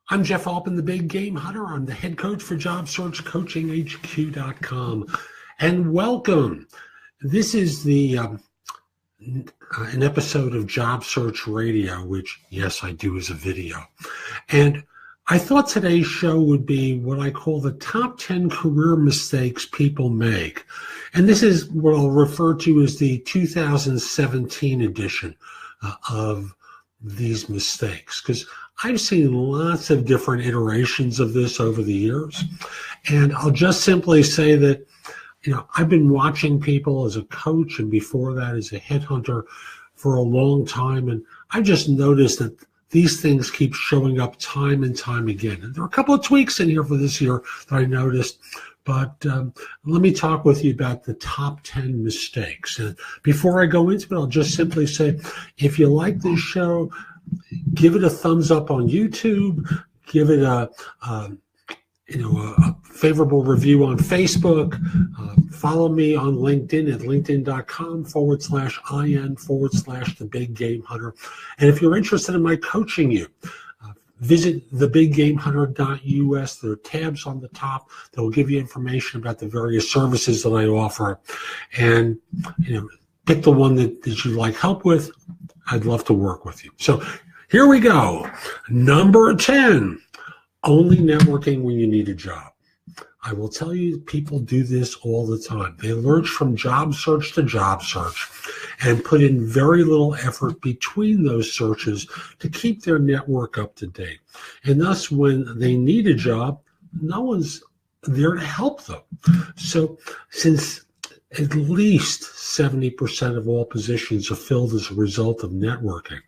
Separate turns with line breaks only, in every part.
I'm Jeff Altman, the Big Game Hunter. I'm the head coach for JobSearchCoachingHQ.com. And welcome. This is an episode of Job Search Radio, which, yes, I do as a video. And I thought today's show would be what I call the top 10 career mistakes people make. And this is what I'll refer to as the 2017 edition of these mistakes, because I've seen lots of different iterations of this over the years. And I'll just simply say that, I've been watching people as a coach and before that as a headhunter for a long time. And I just noticed that these things keep showing up time and time again. And there are a couple of tweaks in here for this year that I noticed. But let me talk with you about the top 10 mistakes. And before I go into it, I'll just simply say, if you like this show, give it a thumbs up on YouTube, give it a favorable review on Facebook, follow me on LinkedIn at linkedin.com/IN/the Big Game Hunter. And if you're interested in my coaching you, visit thebiggamehunter.us. There are tabs on the top that will give you information about the various services that I offer. And, pick the one that you like help with. I'd love to work with you. So here we go. Number 10, only networking when you need a job. I will tell you, people do this all the time. They lurch from job search to job search and put in very little effort between those searches to keep their network up to date. And thus, when they need a job, no one's there to help them. So since at least 70% of all positions are filled as a result of networking,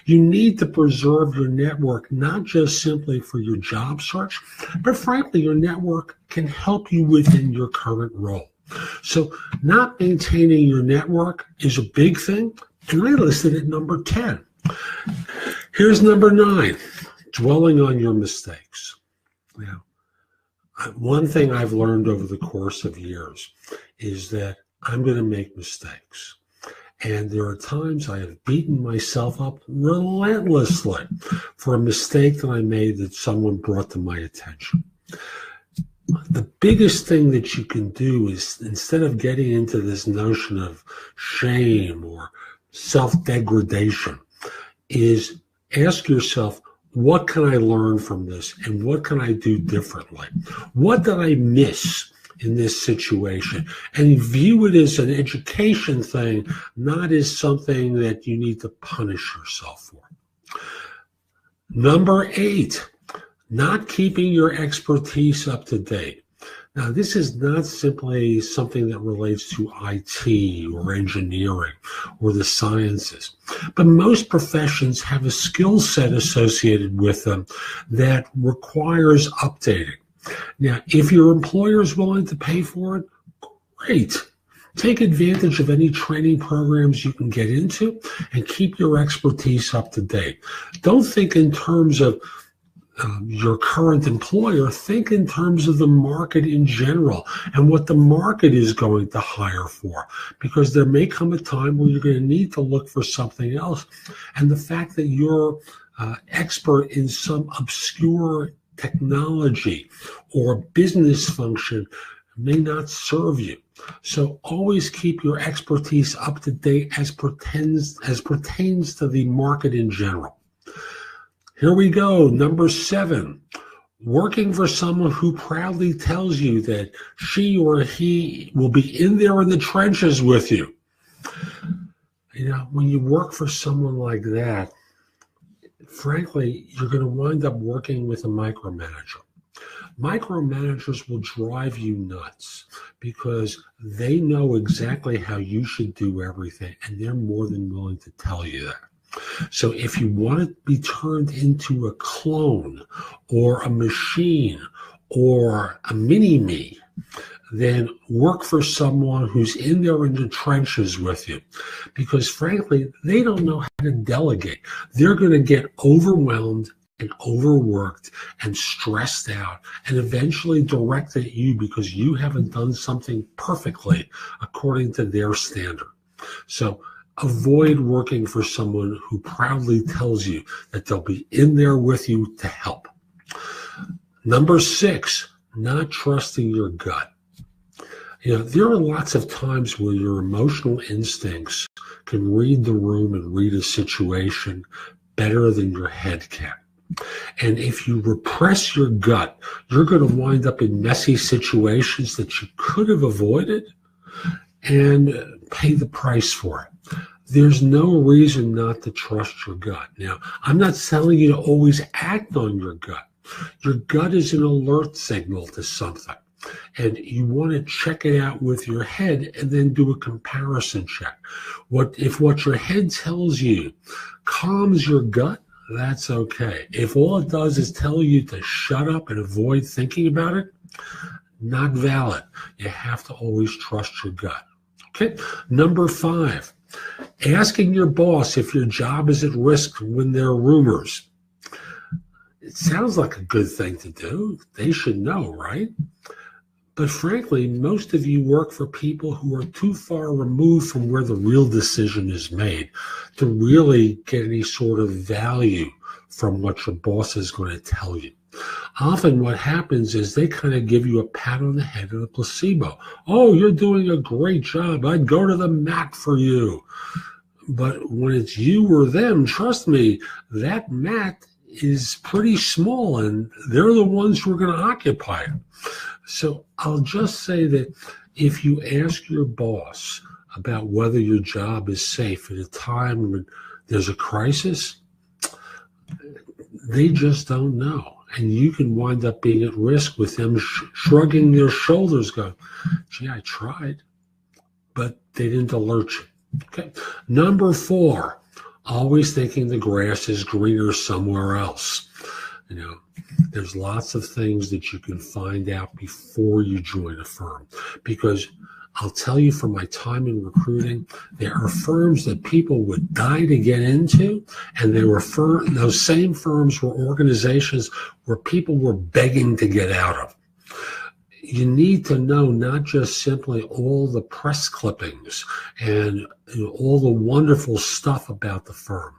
you need to preserve your network, not just simply for your job search, but frankly, your network can help you within your current role. So not maintaining your network is a big thing, and I listed it number 10. Here's number 9, dwelling on your mistakes. Now, one thing I've learned over the course of years is that I'm going to make mistakes. And there are times I have beaten myself up relentlessly for a mistake that I made that someone brought to my attention. The biggest thing that you can do is, instead of getting into this notion of shame or self-degradation, is ask yourself, what can I learn from this and what can I do differently? What did I miss in this situation? And view it as an education thing, not as something that you need to punish yourself for. Number 8, not keeping your expertise up to date. Now, this is not simply something that relates to IT or engineering or the sciences, but most professions have a skill set associated with them that requires updating. Now, if your employer is willing to pay for it, great. Take advantage of any training programs you can get into and keep your expertise up to date. Don't think in terms of your current employer. Think in terms of the market in general and what the market is going to hire for, because there may come a time where you're going to need to look for something else. And the fact that you're expert in some obscure technology or business function may not serve you. So always keep your expertise up to date as pertains to the market in general. Here we go. Number 7, working for someone who proudly tells you that she or he will be in there in the trenches with you. When you work for someone like that, frankly, you're going to wind up working with a micromanager. Micromanagers will drive you nuts because they know exactly how you should do everything, and they're more than willing to tell you that. So if you want to be turned into a clone or a machine or a mini-me, then work for someone who's in there in the trenches with you, because frankly, they don't know how to delegate. They're going to get overwhelmed and overworked and stressed out and eventually direct at you because you haven't done something perfectly according to their standard. So avoid working for someone who proudly tells you that they'll be in there with you to help. Number 6, not trusting your gut. There are lots of times where your emotional instincts can read the room and read a situation better than your head can. And if you repress your gut, you're going to wind up in messy situations that you could have avoided and pay the price for it. There's no reason not to trust your gut. Now, I'm not telling you to always act on your gut. Your gut is an alert signal to something, and you want to check it out with your head and then do a comparison check. If what your head tells you calms your gut, that's okay. If all it does is tell you to shut up and avoid thinking about it, not valid. You have to always trust your gut. Okay. Number 5, asking your boss if your job is at risk when there are rumors. It sounds like a good thing to do. They should know, right? But frankly, most of you work for people who are too far removed from where the real decision is made to really get any sort of value from what your boss is going to tell you. Often what happens is they kind of give you a pat on the head and a placebo. Oh, you're doing a great job. I'd go to the mat for you. But when it's you or them, trust me, that mat is pretty small and they're the ones who are going to occupy it. So I'll just say that if you ask your boss about whether your job is safe at a time when there's a crisis, they just don't know. And you can wind up being at risk with them shrugging their shoulders going, gee, I tried, but they didn't alert you. Okay. Number 4, always thinking the grass is greener somewhere else. There's lots of things that you can find out before you join a firm, because I'll tell you from my time in recruiting, there are firms that people would die to get into, and those same firms were organizations where people were begging to get out of. You need to know not just simply all the press clippings and all the wonderful stuff about the firm,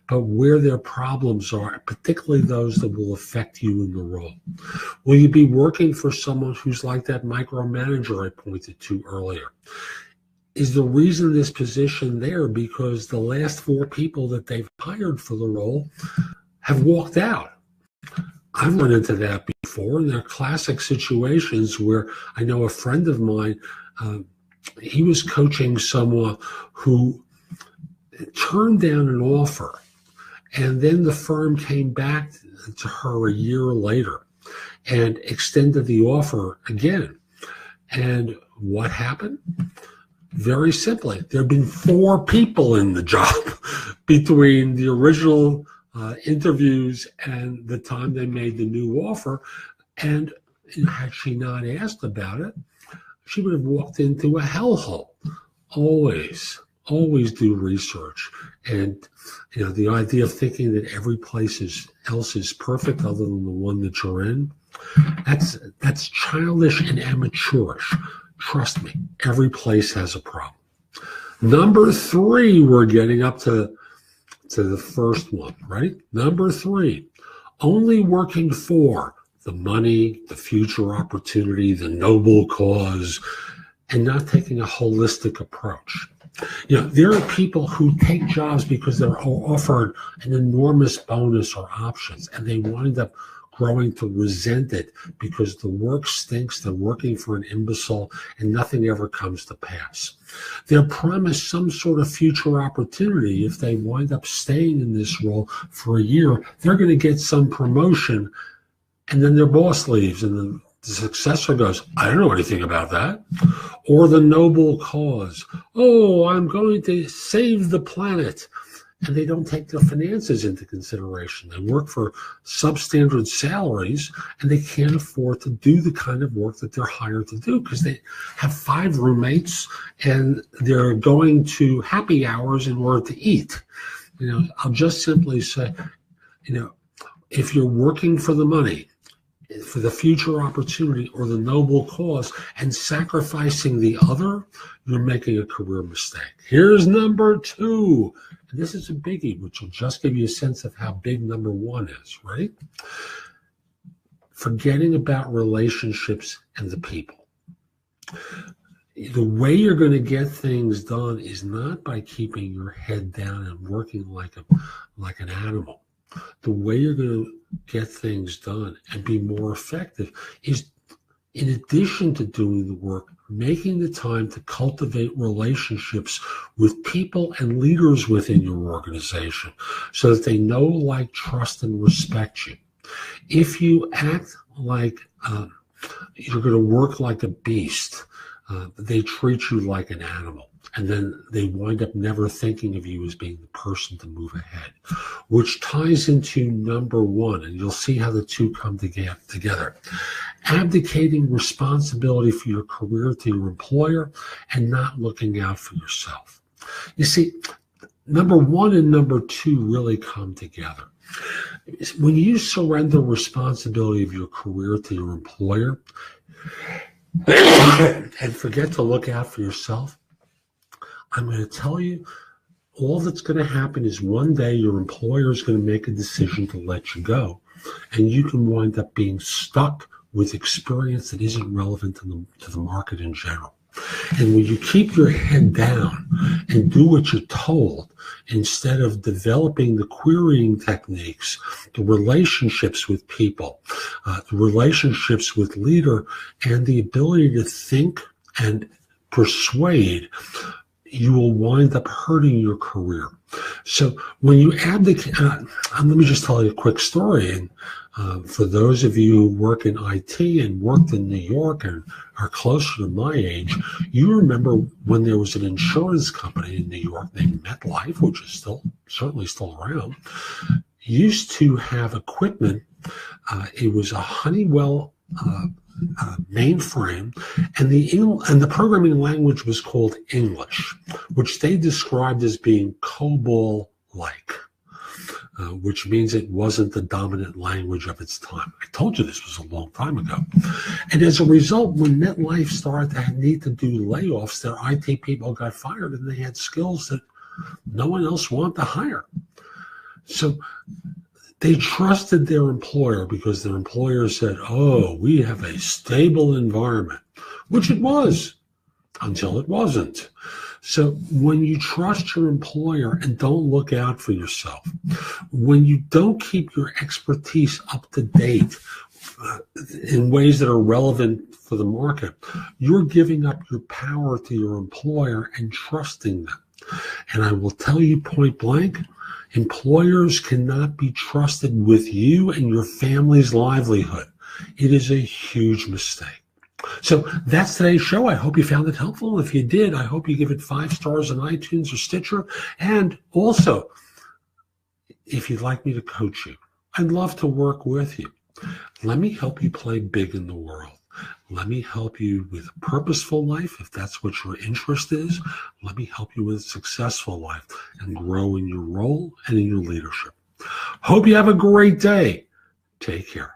but where their problems are, particularly those that will affect you in the role. Will you be working for someone who's like that micromanager I pointed to earlier? Is the reason this position there because the last 4 people that they've hired for the role have walked out? I've run into that before, and there are classic situations where I know a friend of mine, he was coaching someone who turned down an offer, and then the firm came back to her a year later and extended the offer again. And what happened? Very simply, there have been 4 people in the job between the original interviews and the time they made the new offer. And had she not asked about it, she would have walked into a hellhole. Always do research. And the idea of thinking that every place else is perfect other than the one that you're in, that's childish and amateurish. Trust me, every place has a problem. Number 3, we're getting up to the first one, right? Number 3, only working for the money, the future opportunity, the noble cause, and not taking a holistic approach. There are people who take jobs because they're offered an enormous bonus or options, and they wind up growing to resent it because the work stinks, they're working for an imbecile, and nothing ever comes to pass. They're promised some sort of future opportunity. If they wind up staying in this role for a year, they're going to get some promotion, and then their boss leaves, and the successor goes, I don't know anything about that. Or the noble cause. Oh, I'm going to save the planet. And they don't take their finances into consideration. They work for substandard salaries, and they can't afford to do the kind of work that they're hired to do because they have 5 roommates and they're going to happy hours in order to eat. I'll just simply say, if you're working for the money, for the future opportunity or the noble cause and sacrificing the other, you're making a career mistake. Here's number 2. And this is a biggie, which will just give you a sense of how big number 1 is, right? forgetting about relationships and the people. The way you're going to get things done is not by keeping your head down and working like an animal. The way you're going to get things done and be more effective is, in addition to doing the work, making the time to cultivate relationships with people and leaders within your organization so that they know, like, trust, and respect you. If you act like you're going to work like a beast, they treat you like an animal, and then they wind up never thinking of you as being the person to move ahead, which ties into number one, and you'll see how the two come together. Abdicating responsibility for your career to your employer and not looking out for yourself. You see, number one and number two really come together. When you surrender responsibility of your career to your employer and forget to look out for yourself, I'm going to tell you, all that's going to happen is one day your employer is going to make a decision to let you go, and you can wind up being stuck with experience that isn't relevant to the market in general. And when you keep your head down and do what you're told, instead of developing the querying techniques, the relationships with people, the relationships with leader, and the ability to think and persuade, you will wind up hurting your career. So when you abdicate, let me just tell you a quick story. And for those of you who work in IT and worked in New York and are closer to my age, you remember when there was an insurance company in New York named MetLife, which is certainly still around, used to have equipment. It was a Honeywell mainframe, and the programming language was called English, which they described as being COBOL-like, which means it wasn't the dominant language of its time. I told you this was a long time ago. And as a result, when MetLife started to need to do layoffs, their IT people got fired, and they had skills that no one else wanted to hire. So they trusted their employer because their employer said, oh, we have a stable environment, which it was until it wasn't. So when you trust your employer and don't look out for yourself, when you don't keep your expertise up to date in ways that are relevant for the market, you're giving up your power to your employer and trusting them. And I will tell you point blank, employers cannot be trusted with you and your family's livelihood. It is a huge mistake. So that's today's show. I hope you found it helpful. If you did, I hope you give it 5 stars on iTunes or Stitcher. And also, if you'd like me to coach you, I'd love to work with you. Let me help you play big in the world. Let me help you with a purposeful life, if that's what your interest is. Let me help you with a successful life and grow in your role and in your leadership. Hope you have a great day. Take care.